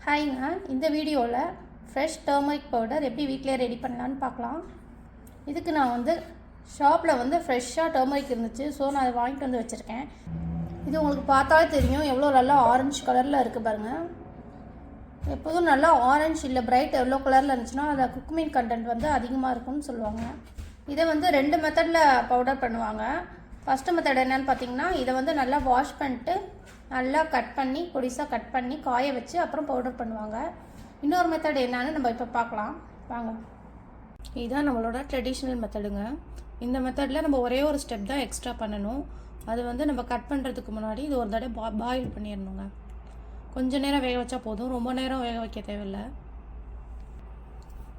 ஹாய்ங்க, இந்த வீடியோவில் fresh turmeric powder எப்படி வீட்டிலே ரெடி பண்ணலான்னு பார்க்கலாம். இதுக்கு நான் வந்து ஷாப்பில் ஃப்ரெஷ்ஷாக டர்மரிக் இருந்துச்சு, ஸோ நான் அதை வாங்கிட்டு வந்து வச்சுருக்கேன். இது உங்களுக்கு பார்த்தாலே தெரியும் எவ்வளோ நல்லா ஆரஞ்சு கலரில் இருக்குது பாருங்கள். எப்போதும் நல்லா ஆரஞ்சு இல்லை பிரைட் எவ்வளோ கலரில் இருந்துச்சுன்னா அதை குக்குமின் கண்டென்ட் அதிகமாக இருக்கும்னு சொல்லுவாங்க. இதை 2 மெத்தடில் பவுடர் பண்ணுவாங்க. ஃபஸ்ட்டு மெத்தட் என்னென்னு பார்த்தீங்கன்னா, இதை நல்லா வாஷ் பண்ணிட்டு நல்லா கட் பண்ணி பொடிசாக கட் பண்ணி காய வச்சு அப்புறம் பவுடர் பண்ணுவாங்க. இன்னொரு மெத்தட் என்னன்னு நம்ம இப்போ பார்க்கலாம் வாங்க. இதுதான் நம்மளோட ட்ரெடிஷ்னல் மெத்தடுங்க. இந்த மெத்தடில் நம்ம ஒரே ஒரு ஸ்டெப் தான் எக்ஸ்ட்ரா பண்ணணும். அது நம்ம கட் பண்ணுறதுக்கு முன்னாடி இது ஒரு தடவை பாயில் பண்ணிடணுங்க. கொஞ்சம் நேரம் வேக வச்சா போதும், ரொம்ப நேரம் வேக வைக்க தேவையில்லை.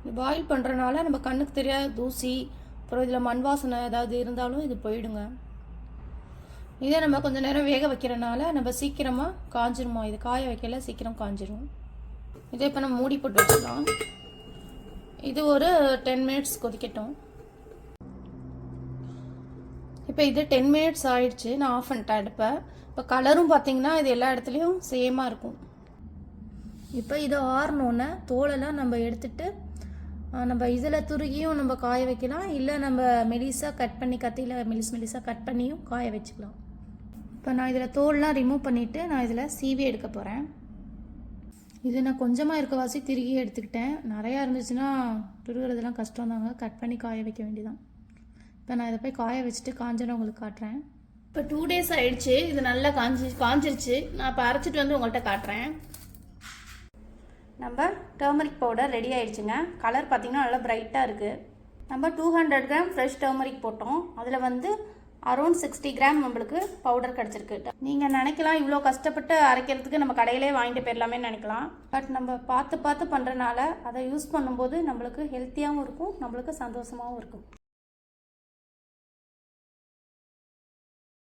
இது பாயில் பண்ணுறதுனால நம்ம கண்ணுக்கு தெரியாத தூசி அப்புறம் இதில் மண் வாசனை ஏதாவது இருந்தாலும் இது போயிடுங்க. இதே நம்ம கொஞ்சம் நேரம் வேக வைக்கிறனால நம்ம சீக்கிரமாக காஞ்சிருமா, இது காய வைக்கல சீக்கிரம் காஞ்சிரும். இதே இப்போ நம்ம மூடி போட்டு வச்சுக்கலாம். இது ஒரு 10 மினிட்ஸ் கொதிக்கட்டும். இப்போ இது 10 மினிட்ஸ் ஆயிடுச்சு, நான் ஆஃப் பண்ணிட்டேன் அடுப்பை. இப்போ கலரும் பார்த்தீங்கன்னா இது எல்லா இடத்துலையும் சேமாக இருக்கும். இப்போ இதை ஆறணுன்னு தோலெல்லாம் நம்ம எடுத்துட்டு நம்ம இதில் துருகியும் நம்ம காய வைக்கலாம், இல்லை நம்ம மெலிசாக கட் பண்ணி கத்தியில் மெலிசாக கட் பண்ணியும் காய வச்சுக்கலாம். இப்போ நான் இதில் தோல்லாம் ரிமூவ் பண்ணிவிட்டு நான் இதில் சீவி எடுக்க போகிறேன். இது நான் கொஞ்சமாக இருக்கவாசி திருகி எடுத்துக்கிட்டேன். நிறையா இருந்துச்சுன்னா துருகிறதுலாம் கஷ்டம் தாங்க, கட் பண்ணி காய வைக்க வேண்டியதான். இப்போ நான் இதை போய் காய வச்சுட்டு காஞ்சனை உங்களுக்கு காட்டுறேன். இப்போ 2 டேஸ் ஆகிடுச்சு, இது நல்லா காஞ்சிருச்சு. நான் இப்போ அரைச்சிட்டு உங்கள்கிட்ட காட்டுறேன். நம்ம டர்மரிக் பவுடர் ரெடி ஆகிடுச்சுங்க. கலர் பார்த்திங்கன்னா நல்லா பிரைட்டாக இருக்குது. நம்ம 200 கிராம் ஃப்ரெஷ் டர்மரிக் போட்டோம். அதில் அரௌண்ட் 60 கிராம் நம்மளுக்கு பவுடர் கிடச்சிருக்கு. நீங்கள் நினைக்கலாம் இவ்வளோ கஷ்டப்பட்டு அரைக்கிறதுக்கு நம்ம கடையிலே வாங்கிட்டு போயிடலாமே நினைக்கலாம். பட் நம்ம பார்த்து பண்ணுறனால அதை யூஸ் பண்ணும்போது நம்மளுக்கு ஹெல்த்தியாகவும் இருக்கும், நம்மளுக்கு சந்தோஷமாகவும் இருக்கும்.